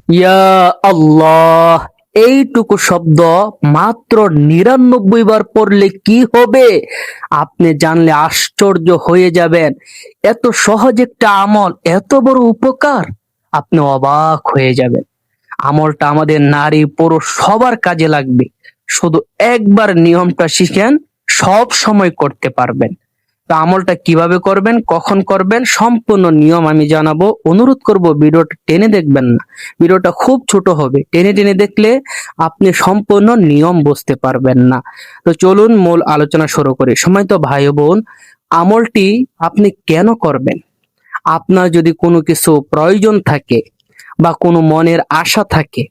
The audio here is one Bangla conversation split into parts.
ইয়া আল্লাহ, এইটুকু শব্দ মাত্র ৯৯ বার পড়লে কি হবে আপনি জানলে আশ্চর্য হয়ে যাবেন। এত সহজ একটা আমল, এত বড় উপকার, আপনি অবাক হয়ে যাবেন। আমলটা আমাদের নারী পুরুষ সবার কাজে লাগবে। শুধু একবার নিয়মটা শিখেন, সব সময় করতে পারবেন। তো আমলটা কিভাবে করবেন, কখন করবেন, সম্পূর্ণ নিয়ম আমি জানাবো। অনুরোধ করব ভিডিওটা টেনে দেখবেন না। ভিডিওটা খুব ছোট হবে, টেনে টেনে দেখলে আপনি সম্পূর্ণ নিয়ম বুঝতে পারবেন না। তো চলুন মূল আলোচনা শুরু করি। সময় তো ভাই ও বোন, আমলটি আপনি কেন করবেন? আপনার যদি কোনো কিছু প্রয়োজন থাকে বা কোনো মনের আশা থাকে,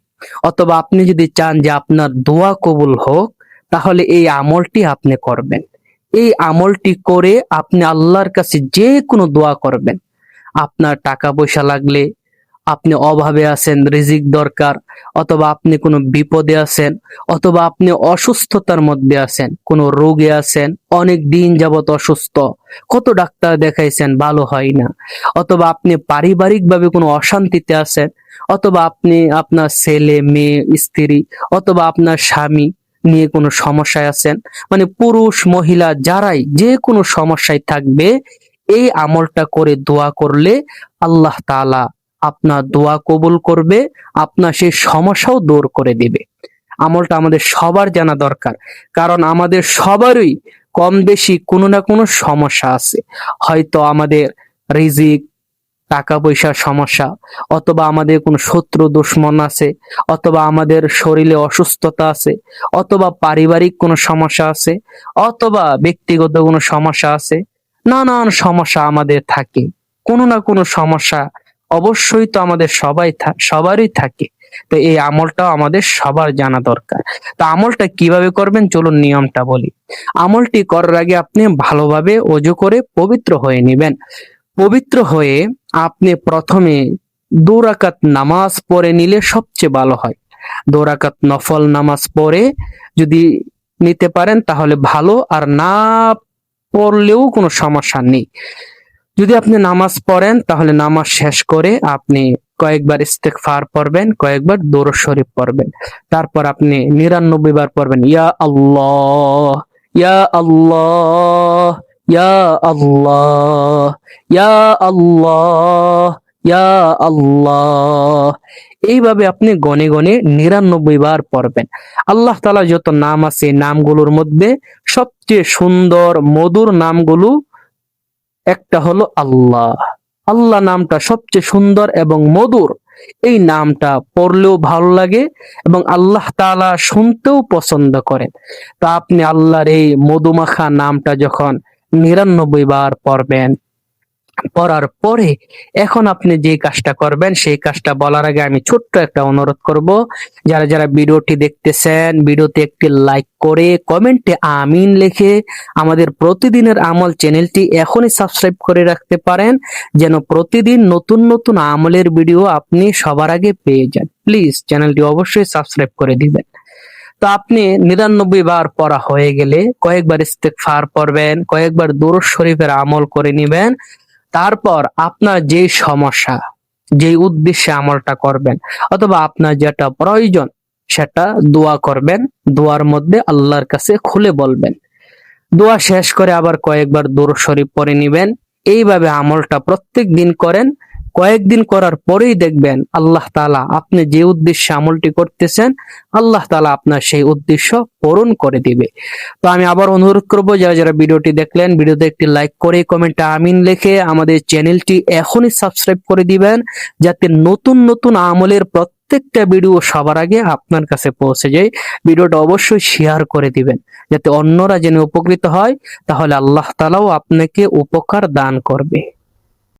অথবা আপনি যদি চান যে আপনার দোয়া কবুল হোক, তাহলে এই আমলটি আপনি করবেন। এই আমলটি করে আপনি আল্লাহর কাছে যে কোনো দোয়া করবেন। আপনার টাকা পয়সা লাগলে, আপনি অভাবে আছেন, রিজিক দরকার, অথবা আপনি কোনো বিপদে আছেন, অথবা আপনি অসুস্থতার মধ্যে আছেন, কোনো রোগে আছেন, অনেক দিন যাবত অসুস্থ, কত ডাক্তার দেখাইছেন ভালো হয় না, অথবা আপনি পারিবারিকভাবে কোনো অশান্তিতে আছেন, অথবা আপনি আপনার ছেলে মেয়ে স্ত্রী অথবা আপনার স্বামী নিয়ে কোনো সমস্যায় আছেন, মানে পুরুষ মহিলা যারাই যে কোনো সমস্যায় থাকবে, এই আমলটা করে দোয়া করলে আল্লাহ তাআলা আপনার দোয়া কবুল করবে, আপনার সেই সমস্যাও দূর করে দিবে। আমলটা আমাদের সবার জানা দরকার, কারণ আমাদের সবারই কম বেশি কোনো না কোনো সমস্যা আছে। হয়তো আমাদের রিজিক, টাকা পয়সার সমস্যা, অথবা আমাদের কোনো শত্রু দুশ্মন আছে, অথবা আমাদের শরীরে অসুস্থতা আছে, অথবা পারিবারিক কোনো সমস্যা আছে, অথবা ব্যক্তিগত কোনো সমস্যা আছে। নানান সমস্যা আমাদের থাকে, কোনো না কোনো সমস্যা অবশ্যই তো আমাদের সবারই থাকে। তো এই আমলটাও আমাদের সবার জানা দরকার। তো আমলটা কিভাবে করবেন চলুন নিয়মটা বলি। আমলটি করার আগে আপনি ভালোভাবে ওযু করে পবিত্র হয়ে নেবেন। পবিত্র হয়ে আপনি প্রথমে ২ রাকাত নামাজ পড়ে নিলে সবচেয়ে ভালো হয়। ২ রাকাত নফল নামাজ পড়ে যদি নিতে পারেন তাহলে ভালো, আর না পড়লেও কোনো সমস্যা নেই। যদি আপনি নামাজ পড়েন তাহলে নামাজ শেষ করে আপনি কয়েকবার ইস্তেগফার পড়বেন, কয়েকবার দরুদ শরীফ পড়বেন। তারপর আপনি ৯৯ বার পড়বেন ইয়া আল্লাহ, ইয়া আল্লাহ, ইয়া আল্লাহ, ইয়া আল্লাহ, ইয়া আল্লাহ। এইভাবে আপনি গনে গনে ৯৯ বার পড়বেন। আল্লাহ তাআলা যত নাম আছে, নামগুলোর মধ্যে সবচেয়ে সুন্দর মধুর নামগুলো একটা হলো আল্লাহ। আল্লাহ নামটা সবচেয়ে সুন্দর এবং মধুর। এই নামটা পড়লেও ভালো লাগে এবং আল্লাহ তাআলা শুনতেও পছন্দ করেন। তা আপনি আল্লাহর এই মধুমাখা নামটা যখন ৯৯ বার পড়বেন, পড়ার পরে এখন আপনি যে কাজটা করবেন সেই কাজটা বলার আগে আমি ছোট্ট একটা অনুরোধ করব। যারা যারা ভিডিওটি দেখতেছেন, ভিডিওতে একটি লাইক করে কমেন্টে আমিন লিখে আমাদের প্রতিদিনের আমল চ্যানেলটি এখনই সাবস্ক্রাইব করে রাখতে পারেন, যেন প্রতিদিন নতুন নতুন আমলের ভিডিও আপনি সবার আগে পেয়ে যান। প্লিজ চ্যানেলটি অবশ্যই সাবস্ক্রাইব করে দিবেন। তো আপনি ৯৯ বার পড়া হয়ে গেলে কয়েকবার ইস্তেগফার পড়বেন, কয়েকবার দুরূদ শরীফের আমল করে নিবেন। তারপর আপনার যে সমস্যা, যে উদ্দেশ্যে আমলটা করবেন, অথবা আপনার যেটা প্রয়োজন সেটা দোয়া করবেন। দোয়ার মধ্যে আল্লাহর কাছে খুলে বলবেন। দোয়া শেষ করে আবার কয়েকবার দরুদ শরীফ পড়ে নিবেন। এইভাবে আমলটা প্রত্যেক দিন করেন। কয়েকদিন করার পরেই দেখবেন আল্লাহ তাআলা আপনি যে উদ্দেশ্যে আমলটি করতেছেন, আল্লাহ তাআলা আপনার সেই উদ্দেশ্য পূরণ করে দিবে। তো আমি আবার অনুরোধ করব, যারা যারা ভিডিওটি দেখলেন, ভিডিওতে একটি লাইক করে কমেন্টে আমিন লিখে আমাদের চ্যানেলটি এখনই সাবস্ক্রাইব করে দিবেন, যাতে নতুন নতুন আমলের প্রত্যেকটা ভিডিও সবার আগে আপনার কাছে পৌঁছে যায়। ভিডিওটা অবশ্যই শেয়ার করে দিবেন, যাতে অন্যরা যেন উপকৃত হয়, তাহলে আল্লাহ তাআলাও আপনাকে উপকার দান করবে।